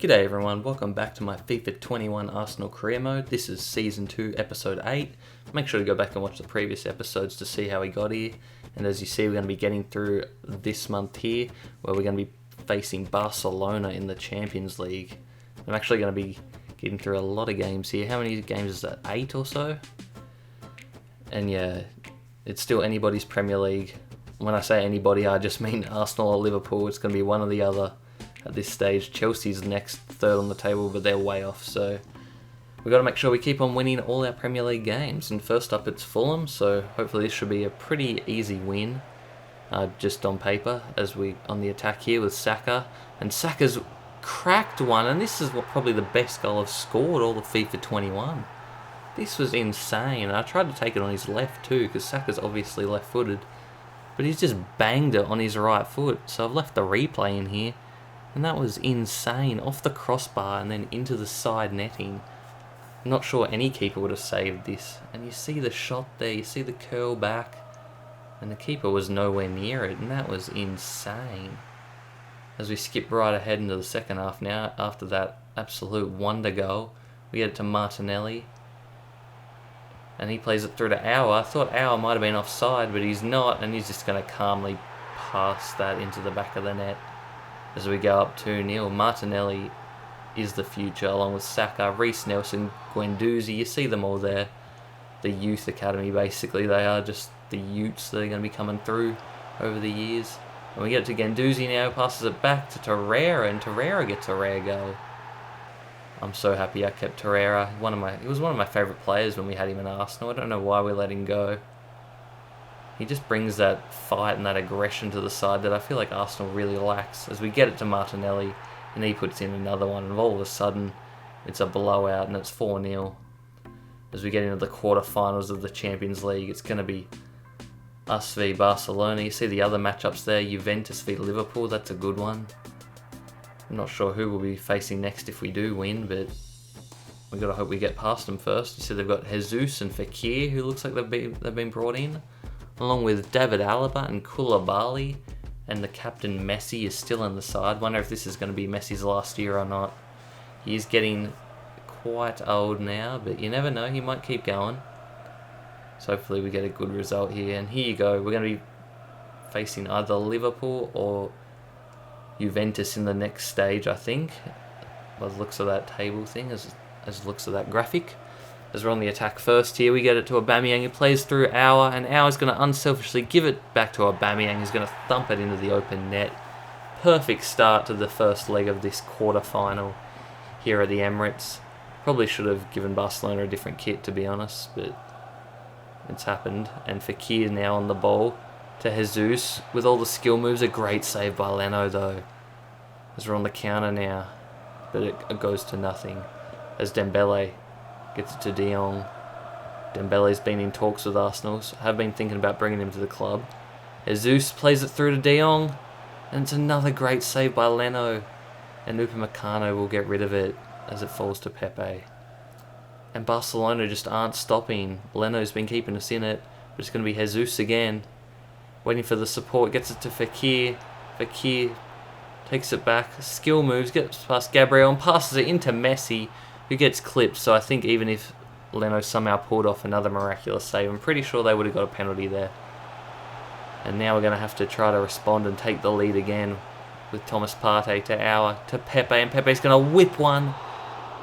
G'day everyone, welcome back to my FIFA 21 Arsenal career mode. This is Season 2, Episode 8. Make sure to go back and watch the previous episodes to see how we got here. And as you see, we're going to be getting through this month here, where we're going to be facing Barcelona in the Champions League. I'm actually going to be getting through a lot of games here. How many games is that? 8 or so? And yeah, it's still anybody's Premier League. When I say anybody, I just mean Arsenal or Liverpool. It's going to be one or the other. At this stage, Chelsea's next, third on the table, but they're way off, so we've got to make sure we keep on winning all our Premier League games. And first up, it's Fulham, so hopefully this should be a pretty easy win, just on paper, as we on the attack here with Saka. And Saka's cracked one, and this is probably the best goal I've scored all of FIFA 21. This was insane. I tried to take it on his left too, because Saka's obviously left-footed, but he's just banged it on his right foot, so I've left the replay in here. And that was insane, off the crossbar and then into the side netting. I'm not sure any keeper would have saved this. And you see the shot there, you see the curl back, and the keeper was nowhere near it, and that was insane. As we skip right ahead into the second half now, after that absolute wonder goal, we get it to Martinelli. And he plays it through to Auer. I thought Auer might have been offside, but he's not, and he's just going to calmly pass that into the back of the net. As we go up 2-0, Martinelli is the future, along with Saka, Reece Nelson, Guendouzi. You see them all there. The youth academy, basically. They are just the youths that are going to be coming through over the years. And we get it to Guendouzi now, passes it back to Torreira, and Torreira gets a rare goal. I'm so happy I kept Torreira. He was one of my favourite players when we had him in Arsenal. I don't know why we let him go. He just brings that fight and that aggression to the side that I feel like Arsenal really lacks. As we get it to Martinelli, and he puts in another one, and all of a sudden, it's a blowout, and it's 4-0. As we get into the quarterfinals of the Champions League, it's going to be us v Barcelona. You see the other matchups there, Juventus v Liverpool, that's a good one. I'm not sure who we'll be facing next if we do win, but we've got to hope we get past them first. You see they've got Jesus and Fekir, who looks like they've been brought in, along with David Alaba and Koulibaly, and the captain Messi is still in the side. Wonder if this is going to be Messi's last year or not. He is getting quite old now, but you never know, he might keep going. So hopefully we get a good result here. And here you go, we're going to be facing either Liverpool or Juventus in the next stage, I think, by the looks of that table thing, as the looks of that graphic. As we're on the attack first here, we get it to Aubameyang, who plays through Auer, and Auer's going to unselfishly give it back to Aubameyang, who's going to thump it into the open net. Perfect start to the first leg of this quarter-final here at the Emirates. Probably should have given Barcelona a different kit, to be honest, but it's happened. And Fekir now on the ball to Jesus with all the skill moves. A great save by Leno, though, as we're on the counter now, but it goes to nothing. As Dembele gets it to De Jong. Dembele's been in talks with Arsenal, so have been thinking about bringing him to the club. Jesus plays it through to De Jong, and it's another great save by Leno. And Upamecano will get rid of it as it falls to Pepe. And Barcelona just aren't stopping. Leno's been keeping us in it, but it's going to be Jesus again. Waiting for the support, gets it to Fekir. Fekir takes it back, skill moves, gets past Gabriel, and passes it into Messi, who gets clipped. So I think even if Leno somehow pulled off another miraculous save, I'm pretty sure they would have got a penalty there. And now we're going to have to try to respond and take the lead again with Thomas Partey to Auer, to Pepe, and Pepe's going to whip one,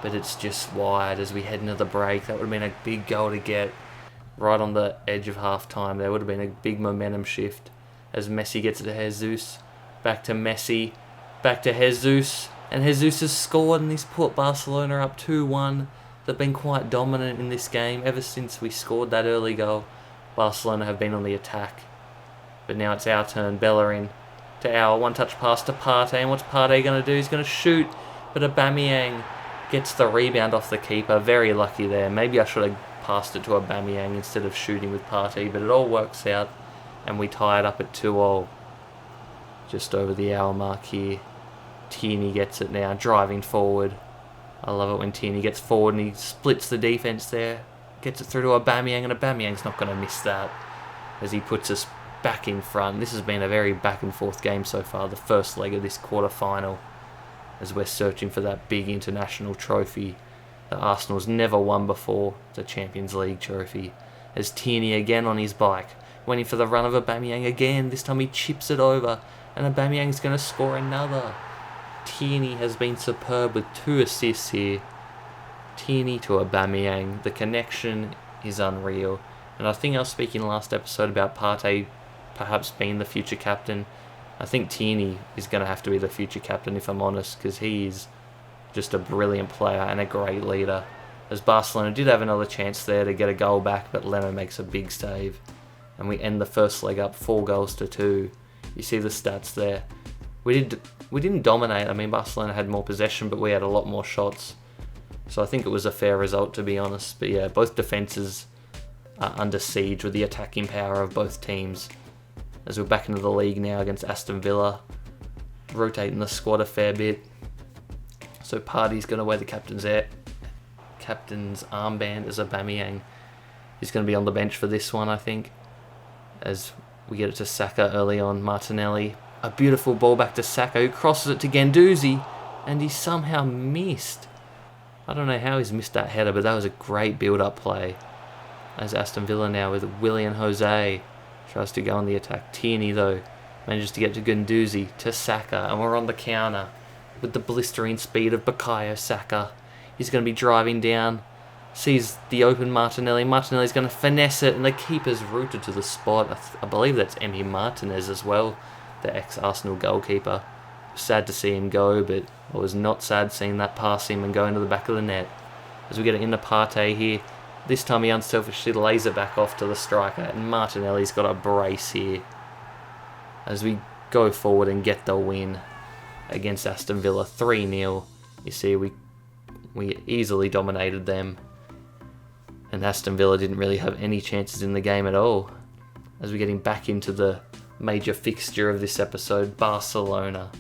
but it's just wide as we head into the break. That would have been a big goal to get right on the edge of half-time. There would have been a big momentum shift as Messi gets it to Jesus, back to Messi, back to Jesus, and Jesus has scored, and he's put Barcelona up 2-1. They've been quite dominant in this game. Ever since we scored that early goal, Barcelona have been on the attack. But now it's our turn. Bellerin to Auer, one-touch pass to Partey, and what's Partey going to do? He's going to shoot, but Aubameyang gets the rebound off the keeper. Very lucky there. Maybe I should have passed it to Aubameyang instead of shooting with Partey, but it all works out, and we tie it up at 2-2. Just over the hour mark here. Tierney gets it now, driving forward. I love it when Tierney gets forward and he splits the defence there. Gets it through to Aubameyang, and Aubameyang's not going to miss that as he puts us back in front. This has been a very back and forth game so far, the first leg of this quarter final. as we're searching for that big international trophy that Arsenal's never won before, the Champions League trophy. As Tierney again on his bike, waiting for the run of Aubameyang again. This time he chips it over, and Aubameyang's going to score another. Tierney has been superb with 2 assists here. Tierney to Aubameyang. The connection is unreal. And I think I was speaking last episode about Partey perhaps being the future captain. I think Tierney is going to have to be the future captain, if I'm honest, because he is just a brilliant player and a great leader. As Barcelona did have another chance there to get a goal back, but Leno makes a big save. And we end the first leg up 4-2. You see the stats there. We didn't dominate. I mean, Barcelona had more possession, but we had a lot more shots. So I think it was a fair result, to be honest. But yeah, both defences are under siege with the attacking power of both teams. As we're back into the league now against Aston Villa, rotating the squad a fair bit. So Partey's going to wear the captain's armband as Aubameyang. He's going to be on the bench for this one, I think. As we get it to Saka early on, Martinelli. A beautiful ball back to Saka, who crosses it to Guendouzi, and he somehow missed. I don't know how he's missed that header, but that was a great build-up play. As Aston Villa now with Willian Jose tries to go on the attack. Tierney, though, manages to get to Guendouzi, to Saka, and we're on the counter with the blistering speed of Bukayo Saka. He's going to be driving down, sees the open Martinelli. Martinelli's going to finesse it, and the keeper's rooted to the spot. I believe that's Emi Martinez as well, the ex-Arsenal goalkeeper. Sad to see him go, but I was not sad seeing that pass him and go into the back of the net. As we get it into Partey here, this time he unselfishly lays it back off to the striker, and Martinelli's got a brace here. As we go forward and get the win against Aston Villa 3-0. You see, we easily dominated them, and Aston Villa didn't really have any chances in the game at all. As we're getting back into the major fixture of this episode, Barcelona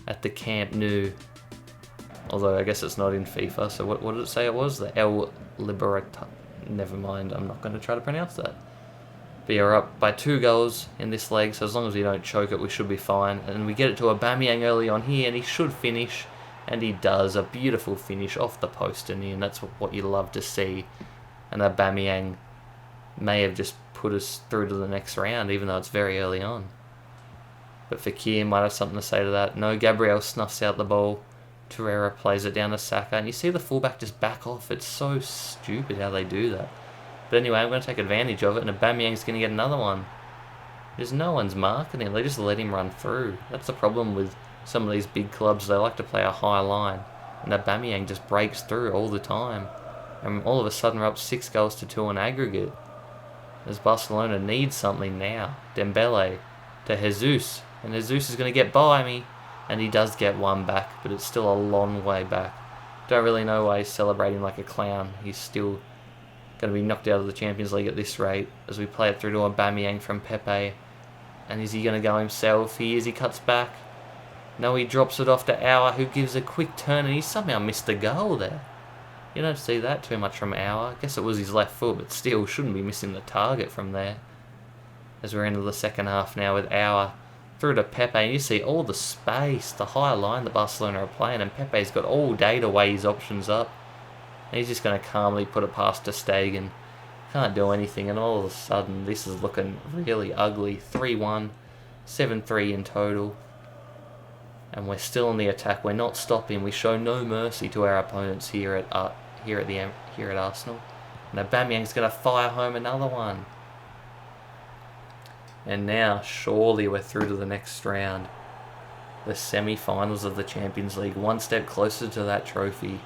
at the Camp Nou. Although I guess it's not in FIFA, so what did it say it was? The El Libertad. Never mind, I'm not going to try to pronounce that. But you're up by 2 goals in this leg, so as long as we don't choke it, we should be fine. And we get it to Aubameyang early on here, and he should finish. And he does. A beautiful finish off the post and in. That's what you love to see. And Aubameyang may have just put us through to the next round, even though it's very early on. But Fekir might have something to say to that. No, Gabriel snuffs out the ball. Torreira plays it down to Saka. And you see the fullback just back off. It's so stupid how they do that. But anyway, I'm going to take advantage of it. And Aubameyang's going to get another one. There's no one's marking him. They just let him run through. That's the problem with some of these big clubs. They like to play a high line. And Aubameyang just breaks through all the time. And all of a sudden we're up 6-2 on aggregate. As Barcelona needs something now. Dembele to Jesus. And Jesus is going to get by me. And he does get one back, but it's still a long way back. Don't really know why he's celebrating like a clown. He's still going to be knocked out of the Champions League at this rate. As we play it through to Aubameyang from Pepe. And is he going to go himself? He is. He cuts back. No, he drops it off to Auer, who gives a quick turn, and he somehow missed the goal there. You don't see that too much from Auer. I guess it was his left foot, but still shouldn't be missing the target from there. As we're into the second half now with Auer through to Pepe, and you see all the space, the high line that Barcelona are playing, and Pepe's got all day to weigh his options up. And he's just going to calmly put it past ter Stegen. Can't do anything, and all of a sudden this is looking really ugly. 3-1, 7-3 in total. And we're still on the attack. We're not stopping. We show no mercy to our opponents here at Arsenal. And Aubameyang's going to fire home another one. And now, surely we're through to the next round. The semi-finals of the Champions League. One step closer to that trophy.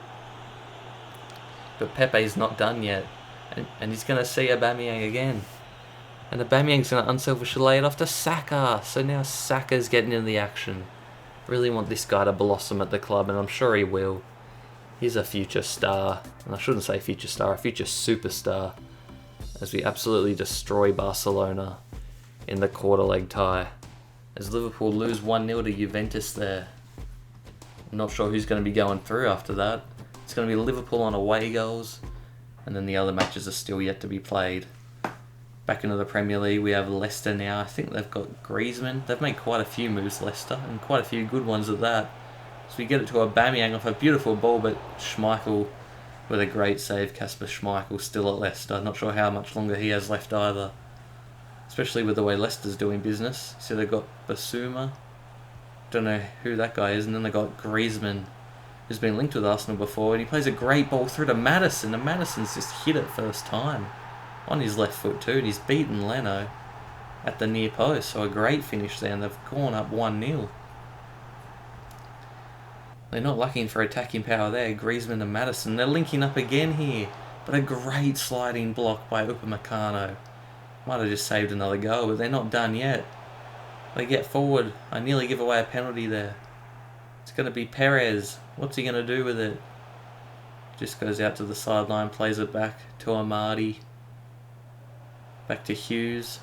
But Pepe's not done yet. And he's going to see Aubameyang again. And Aubameyang's going to unselfishly lay it off to Saka. So now Saka's getting in the action. Really want this guy to blossom at the club, and I'm sure he will. He's a future star. And I shouldn't say future star, a future superstar. As we absolutely destroy Barcelona in the quarter leg tie. As Liverpool lose 1-0 to Juventus there. I'm not sure who's going to be going through after that. It's going to be Liverpool on away goals. And then the other matches are still yet to be played. Back into the Premier League, we have Leicester now. I think they've got Griezmann. They've made quite a few moves, Leicester, and quite a few good ones at that. So we get it to Aubameyang off a beautiful ball, but Schmeichel with a great save. Kasper Schmeichel still at Leicester. Not sure how much longer he has left either. Especially with the way Leicester's doing business. So they've got Basuma. Don't know who that guy is. And then they got Griezmann, who's been linked with Arsenal before. And he plays a great ball through to Maddison. And Maddison's just hit it first time. On his left foot too. And he's beaten Leno at the near post. So a great finish there. And they've gone up 1-0. They're not lacking for attacking power there. Griezmann and Maddison. They're linking up again here. But a great sliding block by Upamecano. Might have just saved another goal, but they're not done yet. They get forward. I nearly give away a penalty there. It's going to be Perez. What's he going to do with it? Just goes out to the sideline, plays it back to Amadi. Back to Hughes.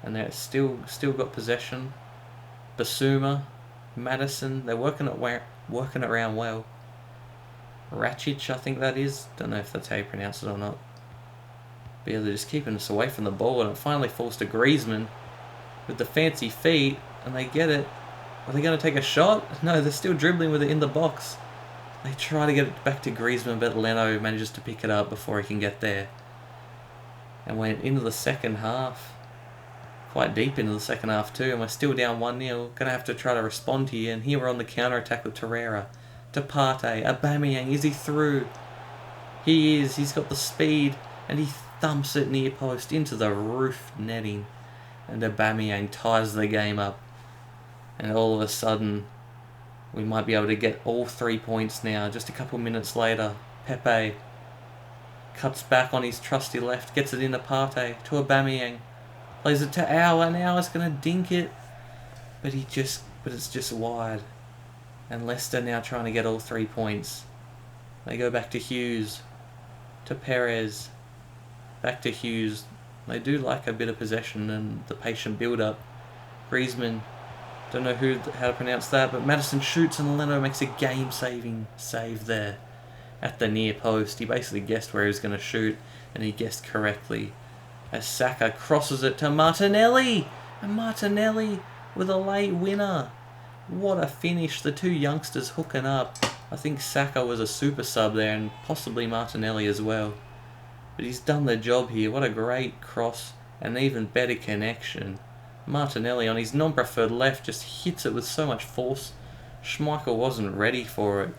And they're still got possession. Basuma, Maddison, they're working it around well. Racic, I think that is. Don't know if that's how you pronounce it or not. But yeah, they're just keeping us away from the ball, and it finally falls to Griezmann with the fancy feet, and they get it. Are they going to take a shot? No, they're still dribbling with it in the box. They try to get it back to Griezmann, but Leno manages to pick it up before he can get there. And went into the second half. Quite deep into the second half too, and we're still down 1-0. Going to have to try to respond here, and here we're on the counter-attack with Torreira. To Partey, Aubameyang, is he through? He is, he's got the speed, and he thumps it near post into the roof netting. And Aubameyang ties the game up. And all of a sudden, we might be able to get all 3 points now. Just a couple minutes later, Pepe cuts back on his trusty left, gets it into Partey, to Aubameyang. Plays it to Auer, and Auer's going to dink it. But it's just wide. And Leicester now trying to get all 3 points. They go back to Hughes. To Perez. Back to Hughes. They do like a bit of possession and the patient build-up. Griezmann. Don't know how to pronounce that, but Maddison shoots and Leno makes a game-saving save there. At the near post. He basically guessed where he was going to shoot, and he guessed correctly. As Saka crosses it to Martinelli. And Martinelli with a late winner. What a finish. The two youngsters hooking up. I think Saka was a super sub there, and possibly Martinelli as well. But he's done the job here. What a great cross, and even better connection. Martinelli on his non-preferred left just hits it with so much force. Schmeichel wasn't ready for it.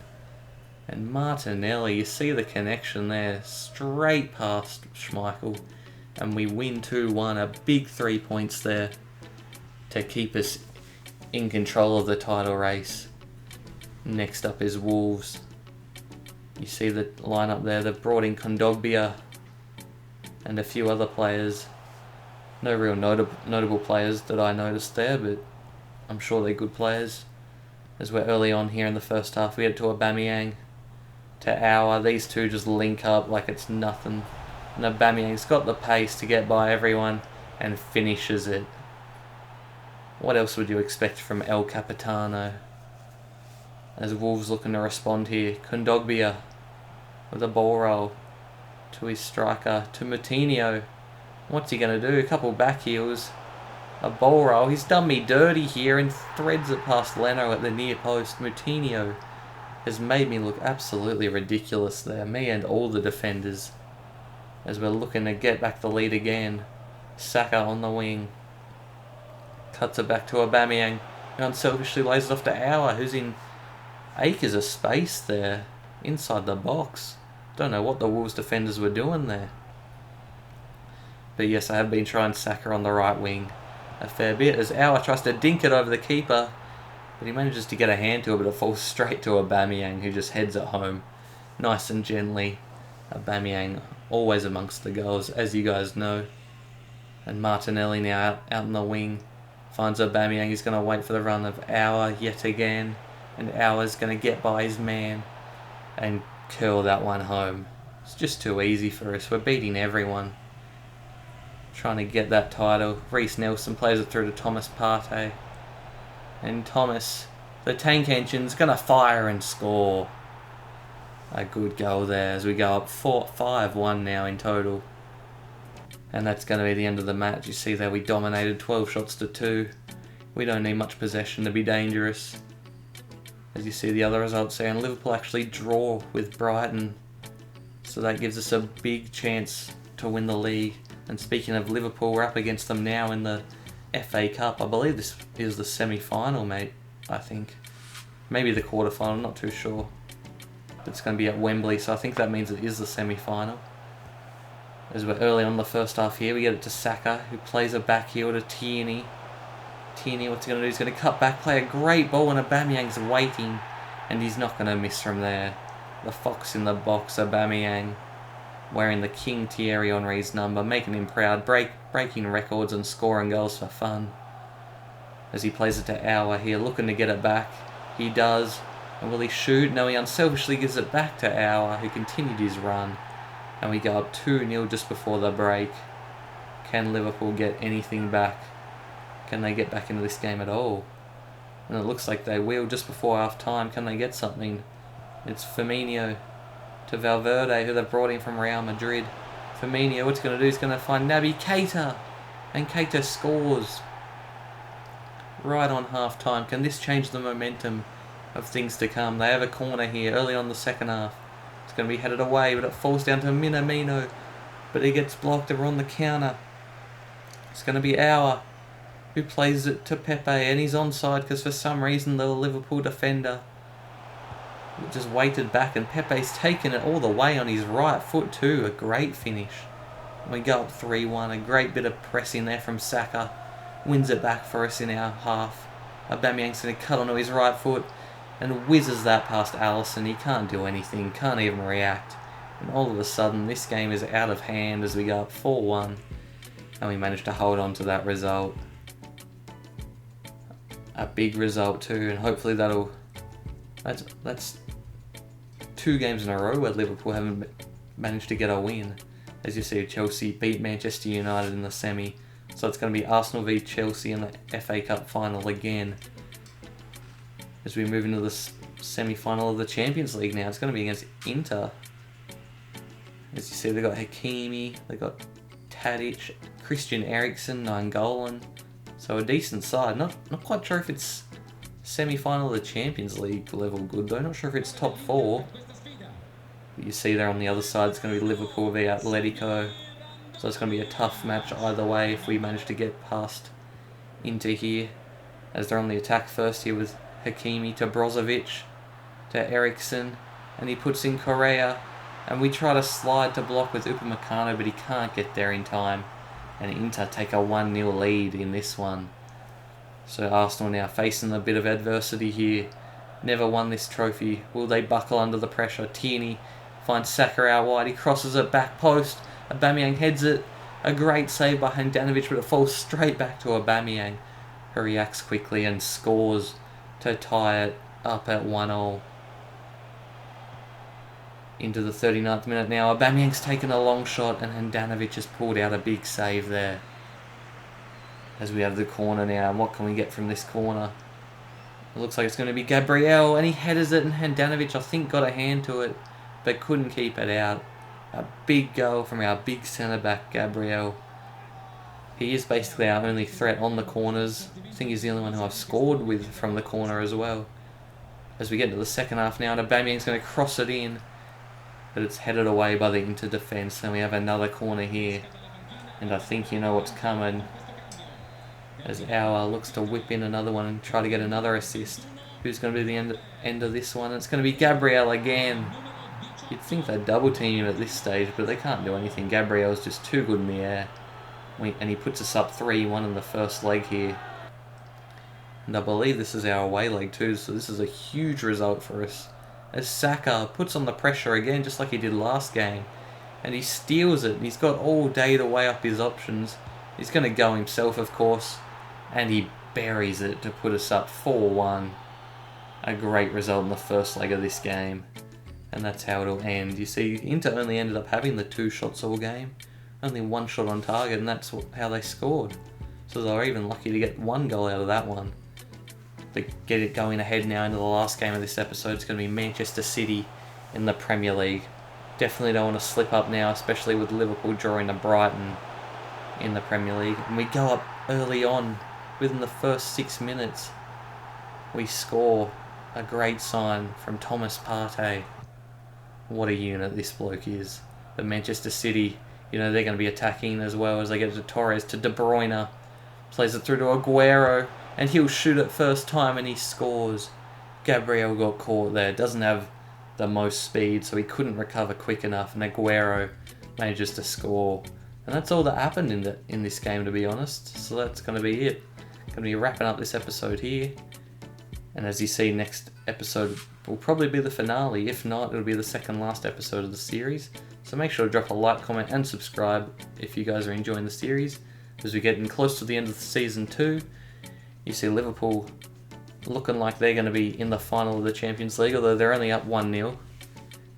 And Martinelli, you see the connection there. Straight past Schmeichel. And we win 2-1. A big 3 points there to keep us in control of the title race. Next up is Wolves. You see the lineup there. They've brought in Kondogbia and a few other players. No real notable players that I noticed there, but I'm sure they're good players. As we're early on here in the first half, we get to Aubameyang, to Auer. These two just link up like it's nothing. And Aubameyang's got the pace to get by everyone and finishes it. What else would you expect from El Capitano? As Wolves looking to respond here. Kondogbia with a ball roll to his striker, to Moutinho. What's he going to do? A couple back heels. A ball roll. He's done me dirty here and threads it past Leno at the near post. Moutinho has made me look absolutely ridiculous there. Me and all the defenders. As we're looking to get back the lead again. Saka on the wing. Cuts it back to Aubameyang. Who unselfishly lays it off to Auer, who's in acres of space there. Inside the box. Don't know what the Wolves defenders were doing there. But yes, I have been trying Saka on the right wing a fair bit. As Auer tries to dink it over the keeper. But he manages to get a hand to it, but it falls straight to Aubameyang, who just heads it home. Nice and gently. Aubameyang always amongst the goals, as you guys know. And Martinelli now out in the wing. Finds Aubameyang. He's going to wait for the run of Auer yet again. And Auer's going to get by his man and curl that one home. It's just too easy for us. We're beating everyone. Trying to get that title. Reece Nelson plays it through to Thomas Partey. And Thomas, the tank engine's going to fire and score. A good goal there as we go up 5-1 now in total. And that's going to be the end of the match. You see there we dominated 12 shots to 2. We don't need much possession to be dangerous. As you see the other results there, and Liverpool actually draw with Brighton. So that gives us a big chance to win the league. And speaking of Liverpool, we're up against them now in the FA Cup. I believe this is the semi-final, mate, I think. Maybe the quarter-final, I'm not too sure. But it's going to be at Wembley, so I think that means it is the semi-final. As we're early on in the first half here, we get it to Saka, who plays a back heel to Tierney. Tierney, what's he going to do? He's going to cut back, play a great ball, and Aubameyang's waiting. And he's not going to miss from there. The fox in the box, Aubameyang, wearing the King Thierry Henry's number, making him proud, breaking records and scoring goals for fun. As he plays it to Auer here, looking to get it back. He does. And will he shoot? No, he unselfishly gives it back to Auer, who continued his run. And we go up 2-0 just before the break. Can Liverpool get anything back? Can they get back into this game at all? And it looks like they will just before half time. Can they get something? It's Firmino to Valverde, who they've brought in from Real Madrid. Firmino, what's he going to do? He's going to find Naby Keita. And Keita scores. Right on half time. Can this change the momentum of things to come? They have a corner here early on the second half. It's going to be headed away, but it falls down to Minamino. But he gets blocked over on the counter. It's going to be Auer, who plays it to Pepe, and he's onside because for some reason the Liverpool defender just waited back, and Pepe's taken it all the way on his right foot too. A great finish. We go up 3-1. A great bit of pressing there from Saka. Wins it back for us in our half. Aubameyang's going to cut onto his right foot and whizzes that past Alisson. He can't do anything, can't even react. And all of a sudden this game is out of hand as we go up 4-1. And we manage to hold on to that result. A big result too, and hopefully that's 2 games in a row where Liverpool haven't managed to get a win. As you see, Chelsea beat Manchester United in the semi, so it's going to be Arsenal v Chelsea in the FA Cup final again. As we move into the semi-final of the Champions League now, it's going to be against Inter. As you see, they've got Hakimi, they've got Tadic, Christian Eriksen, Nainggolan. So a decent side. Not quite sure if it's semi-final of the Champions League level good though. Not sure if it's top 4. But you see there on the other side, it's going to be Liverpool v Atletico. So it's going to be a tough match either way if we manage to get past into here. As they're on the attack first here with Hakimi to Brozovic to Eriksen. And he puts in Correa. And we try to slide to block with Upamecano, but he can't get there in time. And Inter take a 1-0 lead in this one. So Arsenal now facing a bit of adversity here. Never won this trophy. Will they buckle under the pressure? Tierney finds Saka out wide. He crosses it back post. Aubameyang heads it. A great save by Handanovic, but it falls straight back to Aubameyang, who reacts quickly and scores to tie it up at 1-0. Into the 39th minute now. Aubameyang's taken a long shot and Handanovic has pulled out a big save there. As we have the corner now, and what can we get from this corner? It looks like it's going to be Gabriel, and he headers it, and Handanovic I think got a hand to it, but couldn't keep it out. A big goal from our big centre-back, Gabriel. He is basically our only threat on the corners. I think he's the only one who I've scored with from the corner as well. As we get to the second half now, and Aubameyang's going to cross it in, but it's headed away by the Inter defence, and we have another corner here. And I think you know what's coming. As Auer looks to whip in another one and try to get another assist. Who's going to be the end of this one? It's going to be Gabriel again. You'd think they'd double team him at this stage, but they can't do anything. Gabriel's just too good in the air. And he puts us up 3-1 in the first leg here. And I believe this is our away leg too, so this is a huge result for us. As Saka puts on the pressure again, just like he did last game. And he steals it. He's got all day to weigh up his options. He's going to go himself, of course. And he buries it to put us up 4-1. A great result in the first leg of this game. And that's how it'll end. You see, Inter only ended up having the 2 shots all game. Only 1 shot on target, and that's how they scored. So they were even lucky to get 1 goal out of that one. But get it going ahead now into the last game of this episode. It's going to be Manchester City in the Premier League. Definitely don't want to slip up now, especially with Liverpool drawing to Brighton in the Premier League. And we go up early on. Within the first 6 minutes, we score. a great sign from Thomas Partey. What a unit this bloke is. But Manchester City, they're going to be attacking as well as they get to Torres, to De Bruyne. Plays it through to Aguero, and he'll shoot it first time and he scores. Gabriel got caught there. Doesn't have the most speed, so he couldn't recover quick enough, and Aguero manages to score. And that's all that happened in this game, to be honest. So that's going to be it. Going to be wrapping up this episode here. And as you see, next episode will probably be the finale. If not, it'll be the second last episode of the series. So make sure to drop a like, comment, and subscribe if you guys are enjoying the series. As we're getting close to the end of season 2, you see Liverpool looking like they're going to be in the final of the Champions League, although they're only up 1-0.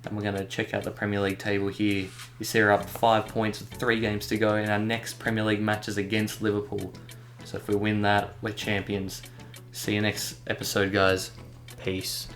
And we're going to check out the Premier League table here. You see we're up 5 points with 3 games to go, and our next Premier League match is against Liverpool. So if we win that, we're champions. See you next episode, guys. Peace.